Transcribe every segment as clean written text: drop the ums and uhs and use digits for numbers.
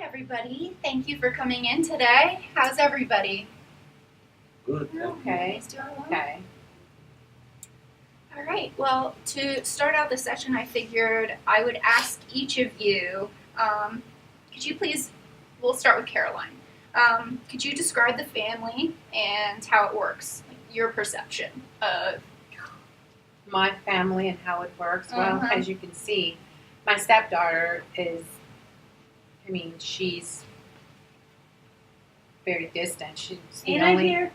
everybody. Thank you for coming in today. How's everybody? Good. Okay. He's doing well. Okay. All right. Well, to start out the session, I figured I would ask each of you, could you please, we'll start with Caroline. Could you describe the family and how it works, like your perception of My family and how it works. Well, Uh-huh. as you can see, my stepdaughter she's very distant. She's the Ain't I only. here?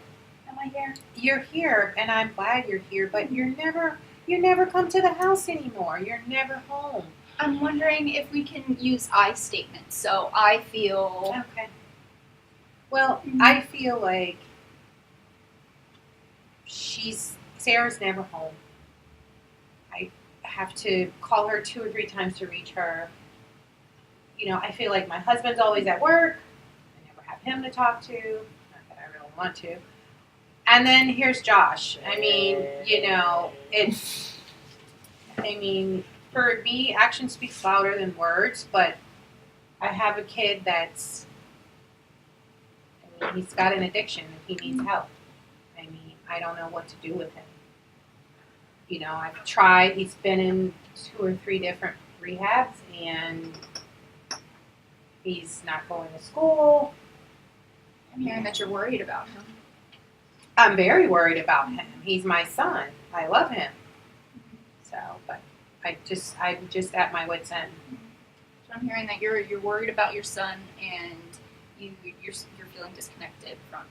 Am I here? You're here, and I'm glad you're here. But you never come to the house anymore. You're never home. I'm wondering if we can use I statements. So I feel. Okay. Well, Mhm. I feel like Sarah's never home. I have to call her 2 or 3 times to reach her. I feel like my husband's always at work. I never have him to talk to. Not that I really want to. And then here's Josh. For me, action speaks louder than words, but I have a kid he's got an addiction and he needs help. I don't know what to do with him. I've tried. He's been in 2 or 3 different rehabs and he's not going to school. I'm hearing that you're worried about him. I'm very worried about him. He's my son. I love him. So, but I'm just at my wit's end. So I'm hearing that you're worried about your son and you're feeling disconnected from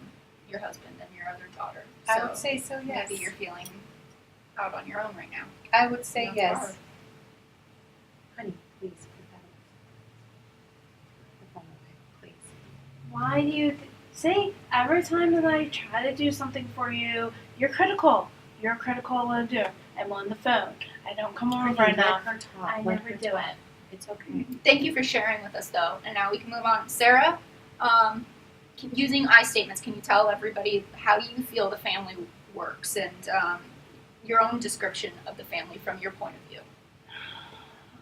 your husband and your other daughter. So I would say so, yes. maybe you're feeling out on your own right now. I would say That's yes. hard. Honey, please put the phone away, please. Why do you see? Every time that I try to do something for you, you're critical. You're critical of what I do. I'm on the phone. I don't come over Honey, enough. let her talk. I Let never her do talk. it. It's okay. Thank you for sharing with us, though. And now we can move on. Sarah, using I statements, can you tell everybody how you feel the family works and your own description of the family from your point of view?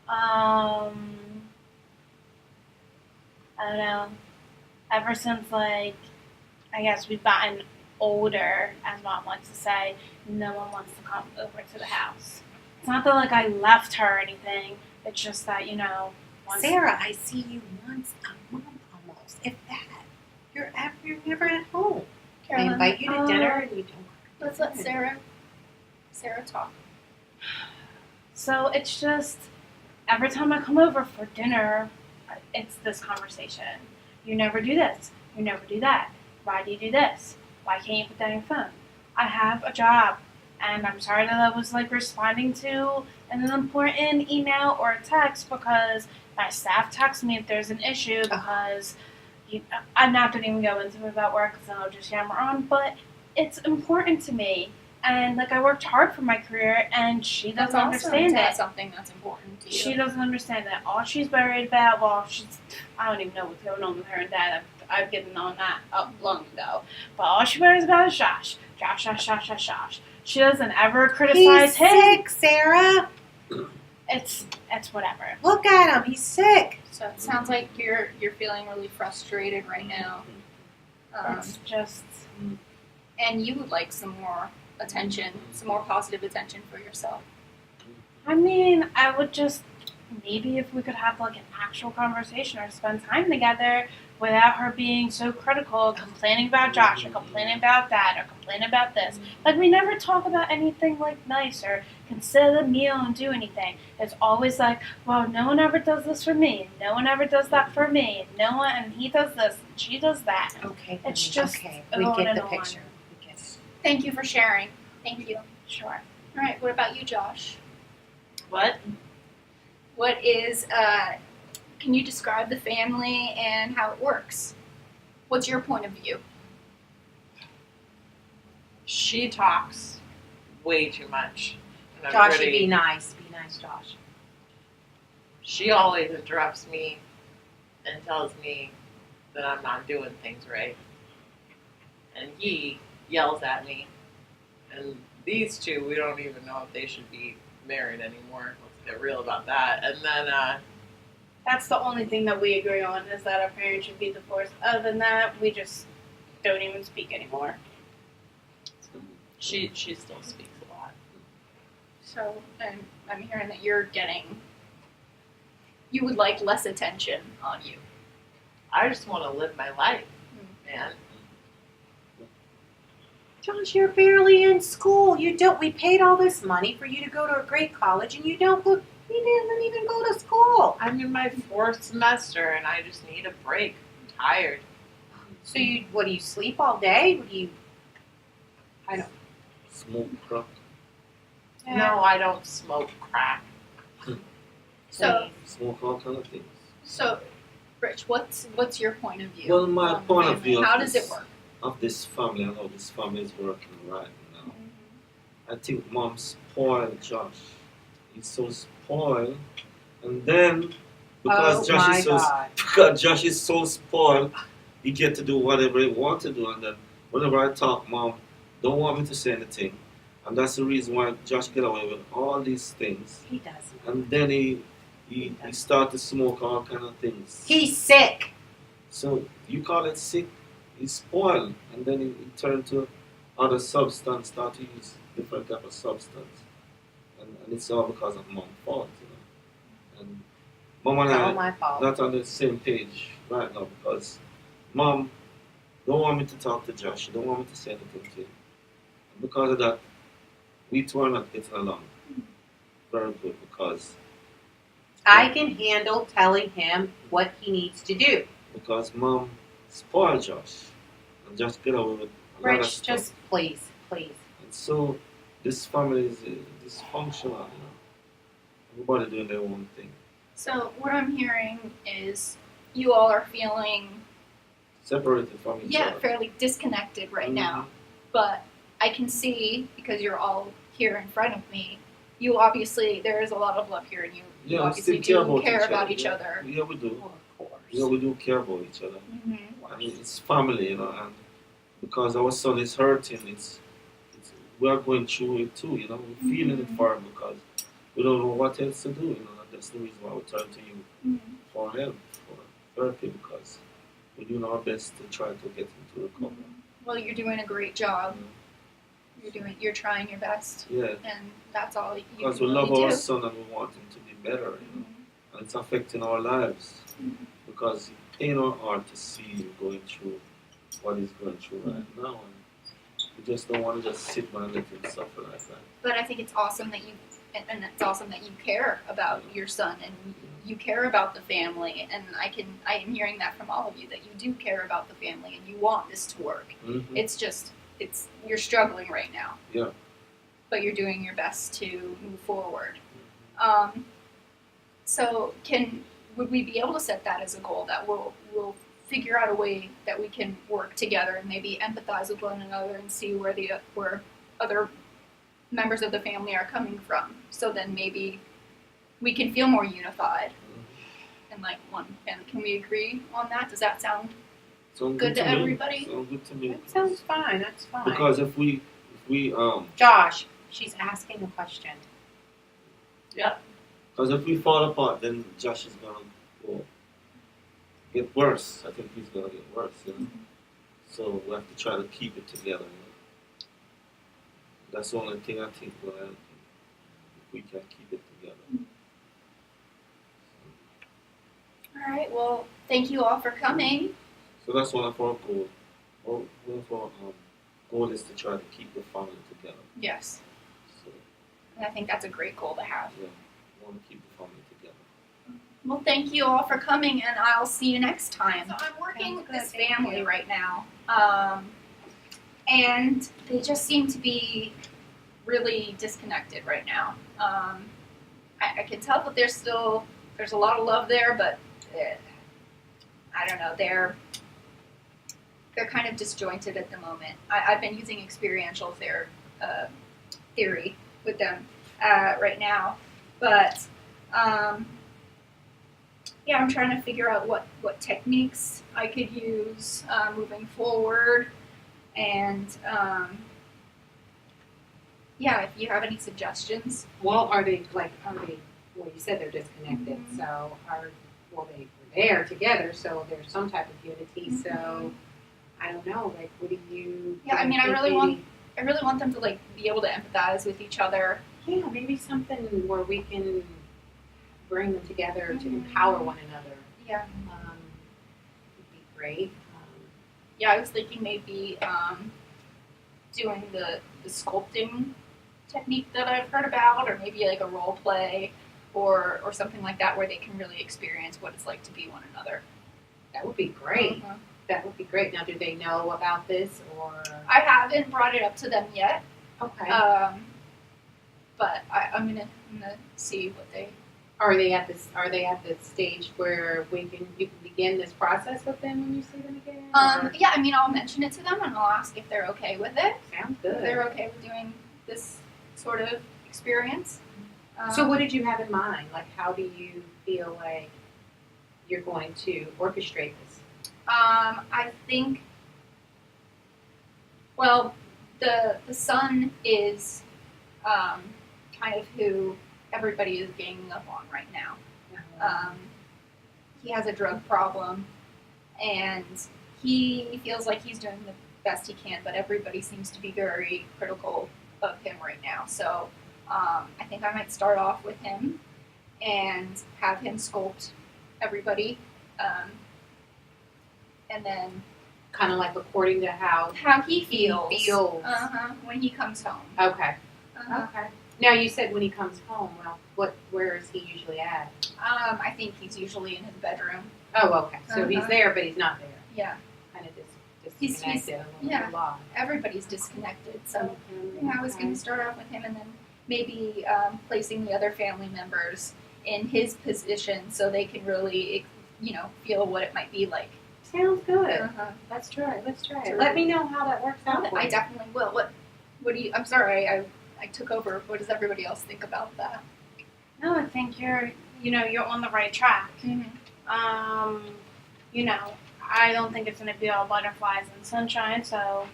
I don't know. Ever since, I guess we've gotten older, as Mom likes to say, no one wants to come over to the house. It's not that, I left her or anything. It's just that, once... Sarah, I see you once a month almost, if that. You're never at home. I Carolyn, invite you to dinner and you don't. let's let Sarah talk. So it's just, every time I come over for dinner, it's this conversation. You never do this. You never do that. Why do you do this? Why can't you put down your phone? I have a job, and I'm sorry that I was responding to an important email or a text because my staff texts me if there's an issue because I'm not going to even go into it about work because then I'll just yammer on, but it's important to me. And I worked hard for my career, and she That's doesn't awesome understand to have it. something that's important to you. She doesn't understand that. All she's worried about, I don't even know what's going on with her and Dad. I've given on that up long ago. But all she worries about is Josh. Josh. She doesn't ever criticize He's him. sick, Sarah. It's whatever. Look at him. He's sick. So it sounds like you're feeling really frustrated right now. It's just... And you would like some more attention, some more positive attention for yourself. I would just... Maybe if we could have an actual conversation or spend time together without her being so critical, complaining about Josh or complaining about that or complaining about this. We never talk about anything nice or consider the meal and do anything. It's always well, no one ever does this for me. No one ever does that for me. No one, and he does this and she does that. Okay. It's honey, just okay. on We get and the on. picture. We get it. Thank you for sharing. Thank you. Sure. All right, what about you, Josh? What? What is, can you describe the family and how it works? What's your point of view? She talks way too much. And I'm Josh, pretty- be nice. Be nice, Josh. She always interrupts me and tells me that I'm not doing things right. And he yells at me. And these two, we don't even know if they should be married anymore. Let's get real about that. And then That's the only thing that we agree on is that our parents should be divorced. Other than that, we just don't even speak anymore. She still speaks a lot. So I'm hearing that you would like less attention on you. I just want to live my life, man. Josh, you're barely in school. We paid all this money for you to go to a great college and you didn't even go to school. I'm in my 4th semester and I just need a break. I'm tired. So do you sleep all day? Smoke crack. No, I don't smoke crack. So Smoke all kind of things. so Rich, what's your point of view? Well, my on point of family? view of How does it this- work? Of this family, I know this family is working right now. I think mom spoiled Josh. He's so spoiled, and then because Josh is so spoiled, he get to do whatever he want to do, and then whenever I talk, mom don't want me to say anything, and that's the reason why Josh get away with all these things, He doesn't. and then he start to smoke all kind of things. He's sick. So you call it sick? He's spoiled, and then he turned to other substance, start to use different type of substance, and it's all because of mom's fault, And mom and It's all I my fault. not on the same page right now because mom don't want me to talk to Josh. She don't want me to say anything to him. And because of that, we two are not getting along very good because I can handle telling him what he needs to do. mom spoiled Josh and just get away with a lot of Rich, stuff. just please. And so this family is dysfunctional. Everybody doing their own thing. So what I'm hearing is you all are feeling Separated from each other. fairly disconnected right now. Mhm. But I can see, because you're all here in front of me, you obviously, there is a lot of love here, and you Yeah, we obviously still do care each about other. each Yeah. other. Yeah, we do. Of course. Yeah, we do care about each other. Mm-hmm. I mean, it's family, and because our son is hurting, we are going through it too. We're feeling it for him because we don't know what else to do. And that's the reason why we turn to you Mm-hmm. for help, for therapy, because we're doing our best to try to get him to recover. Well, you're doing a great job. You're trying your best, Yeah, and that's all you because can we love really our do. son and we want him to be better. And it's affecting our lives because it pains our heart to see him going through what he's going through right now, and we just don't want to just sit by and let him suffer like that. But I think it's awesome that and it's awesome that you care about your son and you care about the family. And I am hearing that from all of you, that you do care about the family and you want this to work. Mm-hmm. It's you're struggling right now. Yeah. But you're doing your best to move forward. So would we be able to set that as a goal, that we'll figure out a way that we can work together and maybe empathize with one another and see where other members of the family are coming from, so then maybe we can feel more unified and like one family. Can we agree on that? Does that sound Sound good to me. everybody? Sound good to me. That sounds fine. That's fine. Because if we Josh, she's asking a question. Because if we fall apart, then Josh is gonna get worse. I think he's gonna get worse. So we have to try to keep it together. That's the only thing I think will help if we can keep it together. All right. Well, thank you all for coming. So that's one of our goals. One of our goal is to try to keep the family together. Yes, So and I think that's a great goal to have. yeah, we want to keep the family together. Well, thank you all for coming, and I'll see you next time. So I'm working Sounds with good, this thank family you. right now, and they just seem to be really disconnected right now. I can tell that there's a lot of love there, but I don't know, they're kind of disjointed at the moment. I've been using experiential theory with them right now, but yeah, I'm trying to figure out what techniques I could use moving forward, and yeah, if you have any suggestions. Well, are they, well, you said they're disconnected, so well, they were there together, so there's some type of unity. Mhm. So I don't know. Like, what do you? Yeah, I mean, I really want them to like be able to empathize with each other. Yeah, maybe something where we can bring them together to Mhm. empower one another. Yeah. Would be great. Yeah, I was thinking maybe doing the sculpting technique that I've heard about, or maybe like a role play, or something like that, where they can really experience what it's like to be one another. That would be great. Uh-huh. That would be great. Now, do they know about this or? I haven't brought it up to them yet, Okay. but I'm gonna see what they. Are they at this? Are they at the stage where you can begin this process with them when you see them again? Or- Yeah, I mean, I'll mention it to them and I'll ask if they're okay with it. Sounds If good. they're okay with doing this sort of experience. So, what did you have in mind? Like, how do you feel like you're going to orchestrate this? I think. Well, the son is kind of who everybody is ganging up on right now. He has a drug problem, and he feels like he's doing the best he can, but everybody seems to be very critical of him right now. So I think I might start off with him and have him sculpt everybody, and then Kind of like according to how he feels, feels. When he comes home. Okay. Uh-huh. Okay. Now you said when he comes home. Well, where is he usually at? I think he's usually in his bedroom. Oh, okay. So he's Uh-huh. there, but he's not there. Yeah, Kind of He's- disconnected yeah. a lot. everybody's disconnected. So Okay. yeah, I was going to start off with him, and then maybe placing the other family members in his position so they can really, feel what it might be like. Sounds good. Uh-huh. Let's try it. Let's try it. Sure. Let me know how that works out. For I you. definitely will. What do you? I'm sorry, I took over. What does everybody else think about that? No, I think you're on the right track. Mm-hmm. I don't think it's going to be all butterflies and sunshine. So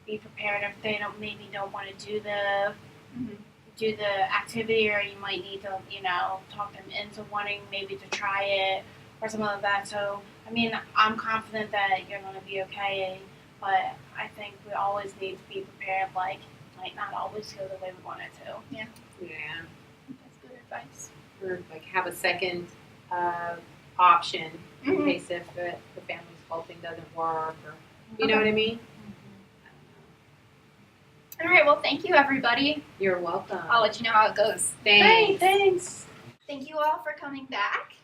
be prepared if they don't want to do the activity, or you might need to talk them into wanting maybe to try it or something like that. So I mean, I'm confident that you're going to be okay, but I think we always need to be prepared. Like might not always go the way we want it to. Yeah. That's good advice. Or like have a second option in Mhm. case if the family sculpting doesn't work, or you know what I mean. All right. Well, thank you, everybody. You're welcome. I'll let you know how it goes. Thanks. Thanks. Thank you all for coming back.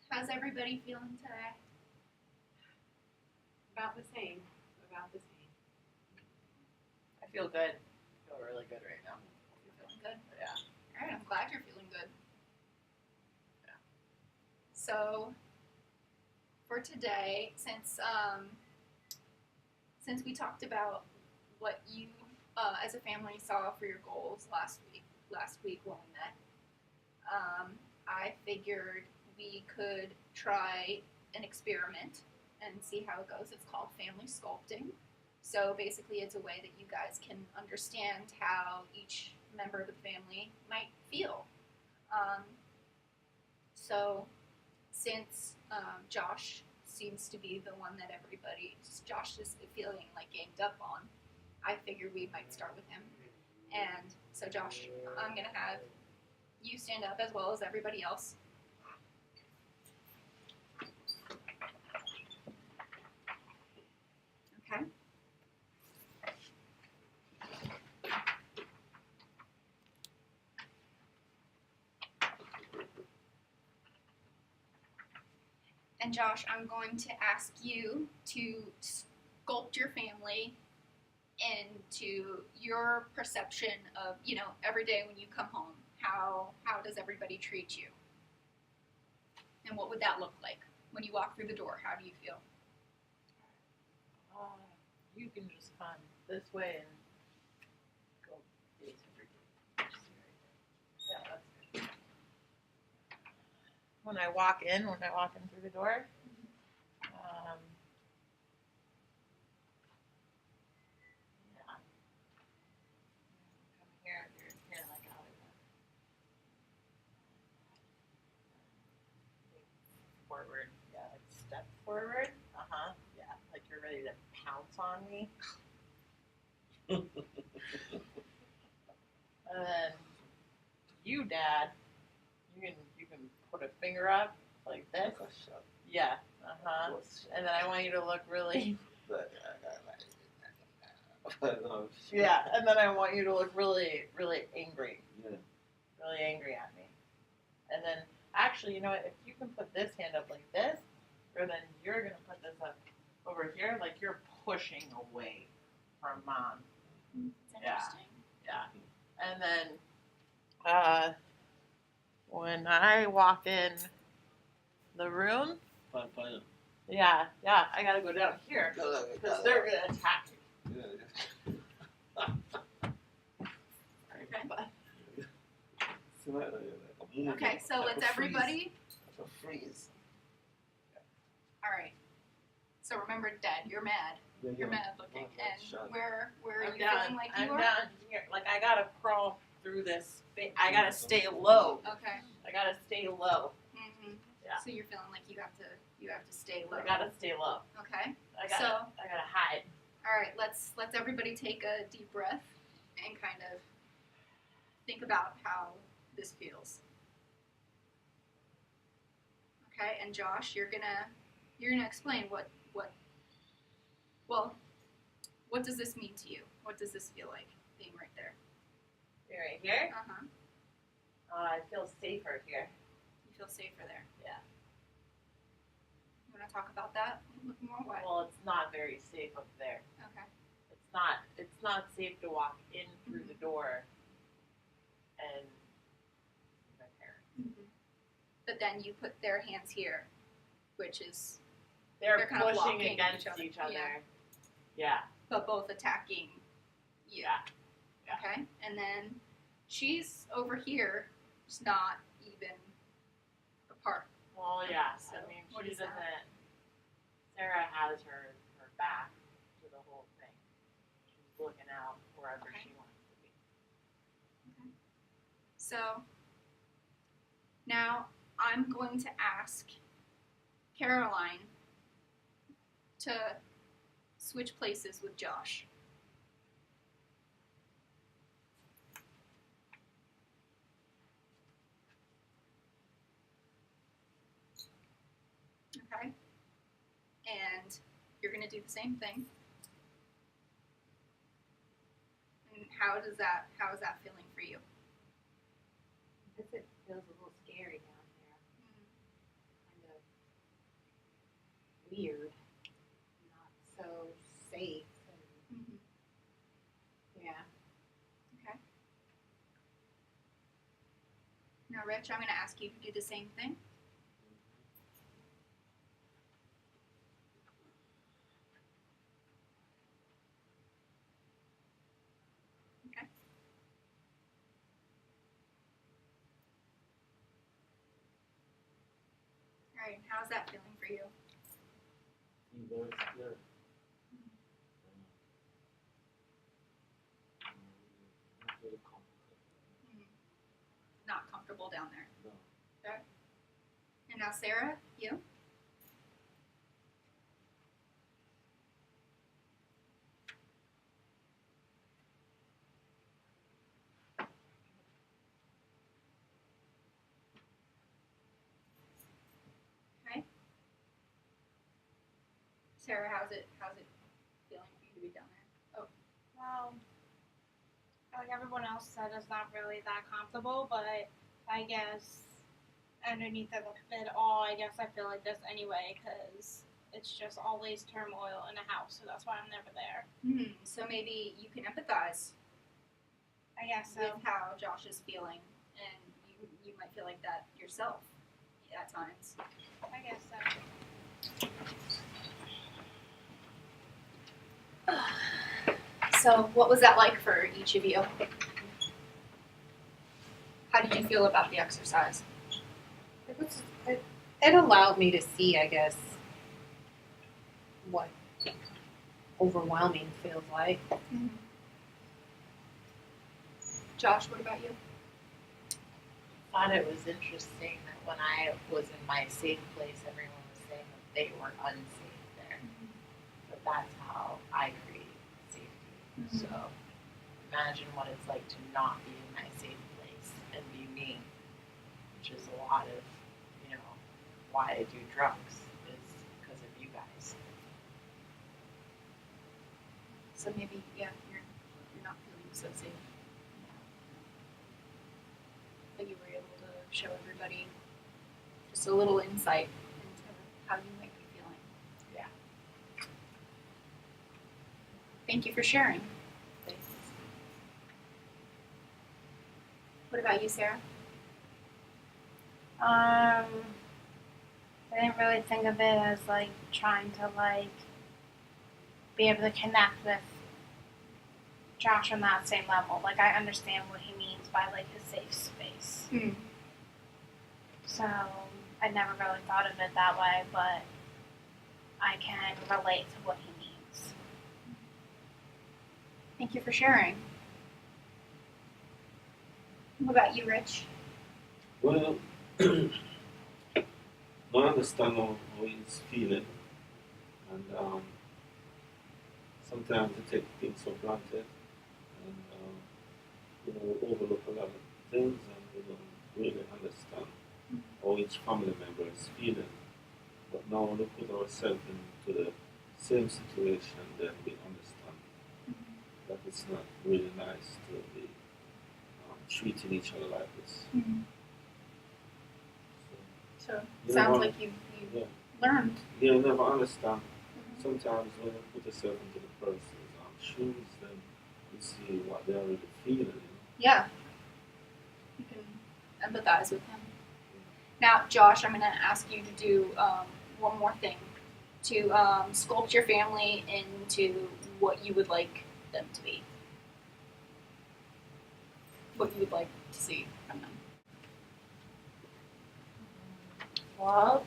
How's everybody feeling today? About the same. About the same. I feel good. I feel really good right now. You're feeling good? Yeah. All right. I'm glad you're feeling good. Yeah. So, for today, since we talked about what you as a family saw for your goals last week when we met, I figured we could try an experiment and see how it goes. It's called family sculpting. So basically, it's a way that you guys can understand how each member of the family might feel. So since Josh seems to be the one that Josh is feeling like ganged up on, I figured we might start with him. And so Josh, I'm going to have you stand up as well as everybody else. Okay. And Josh, I'm going to ask you to sculpt your family into your perception of, every day when you come home. How does everybody treat you? And what would that look like when you walk through the door? How do you feel? You can just come this way and go face everything. Yeah, that's good. When I walk in through the door, yeah. Come here, you're like out of pounce on me. And then you, Dad, you can put a finger up like this. Yeah. And then I want you to look really. Yeah. And then I want you to look really, really angry. Yeah. Really angry at me. And then, actually, you know what? If you can put this hand up like this, or then you're gonna put this up over here, like you're pushing away from Mom. It's Yeah. interesting. Yeah. And then, when I walk in the room, Fine. yeah, I gotta go down here because they're gonna attack me. Okay. Okay, so let's everybody. Freeze. All right. So remember, Dad, you're mad. You're mad looking. And where are you feeling like you I'm are? down here. Like I gotta crawl through this. I gotta stay low. Okay. I gotta stay low. Mhm. Yeah. So you're feeling like you have to stay low. I gotta stay low. Okay. I gotta hide. All right. Let's everybody take a deep breath and kind of think about how this feels. Okay. And Josh, you're gonna explain what does this mean to you? What does this feel like being right there? You're right here. Uh-huh. I feel safer here. You feel safer there. Yeah. You want to talk about that a little more? What? Well, it's not very safe up there. Okay. It's not safe to walk in through the door and see my parents. Mm-hmm. But then you put their hands here, which is They're kind of pushing blocking against each other. Yeah. but both attacking you. Yeah. Yeah. Okay. And then she's over here, just not even apart. Well, yeah. So, I mean, what she is that? doesn't. Sarah has her back to the whole thing. She's looking out wherever Okay. she wants to be. Okay. So now I'm going to ask Caroline to switch places with Josh. Okay? And you're going to do the same thing. And how is that feeling for you? I guess it feels a little scary down there. Kind of weird. Not so safe. And, Mm-hmm. yeah. Okay. Now, Rich, I'm going to ask you to do the same thing. Okay. All right, and how's that feeling for you? Very scared. Not very comfortable. Not comfortable down there. No. Okay. And now, Sarah, you? Okay. Sarah, how's it feeling for you to be down there? Well, like everyone else said, it's not really that comfortable, but I guess underneath of it all, I guess I feel like this anyway, because it's just always turmoil in the house, so that's why I'm never there. So maybe you can empathize I guess so. with how Josh is feeling, and you might feel like that yourself at times. I guess so. So, what was that like for each of you? How did you feel about the exercise? It allowed me to see, I guess, what overwhelming feels like. Josh, what about you? Thought it was interesting that when I was in my safe place, everyone was saying that they were unsafe there. So but that's how I create safety. So imagine what it's like to not be in my safe place and be me, which is a lot of, why I do drugs is because of you guys. So maybe, yeah, you're not feeling so safe. But you were able to show everybody just a little insight into how you might be feeling. Yeah. Thank you for sharing. Thanks. What about you, Sarah? I didn't really think of it as like trying to like be able to connect with Josh on that same level. Like I understand what he means by like a safe space. So I never really thought of it that way, but I can relate to what he means. Thank you for sharing. What about you, Rich? Well, I understand how he's feeling, and sometimes we take things for granted, and overlook a lot of things, and we don't really understand how each family member is feeling. But now when we put ourselves into the same situation, then we understand that it's not really nice to be treating each other like this. So You sounds never- like you Yeah. learned. You never understand. Sometimes when you put yourself into the person's shoes, then you see what they're really feeling. Yeah. You can empathize with him. Now, Josh, I'm going to ask you to do one more thing to sculpt your family into what you would like them to be. What you would like to see from them. Well,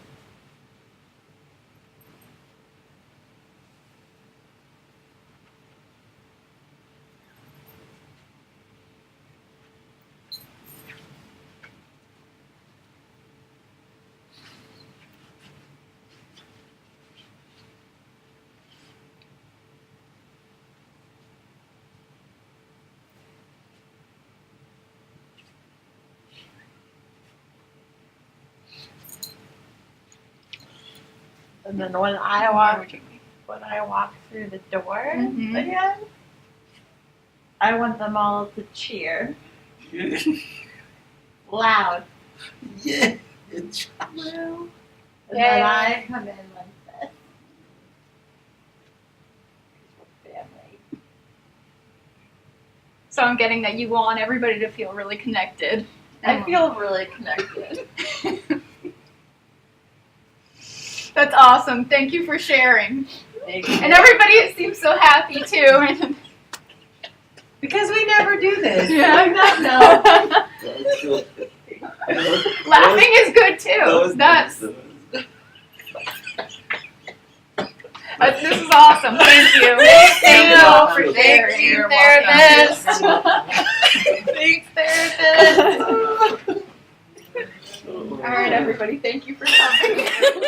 and then when I walk through the door Mhm. again, I want them all to cheer loud. Yeah. And Yay. then I come in like this. 'Cause we're family. So I'm getting that you want everybody to feel really connected. I feel really connected. That's awesome. Thank you for sharing. Thank you. And everybody seems so happy too. Because we never do this. Yeah. No. Laughing is good too. This is awesome. Thank you. Thank you all for sharing. Thank you, You're therapist. welcome. Thanks, therapist. All right, everybody. Thank you for coming.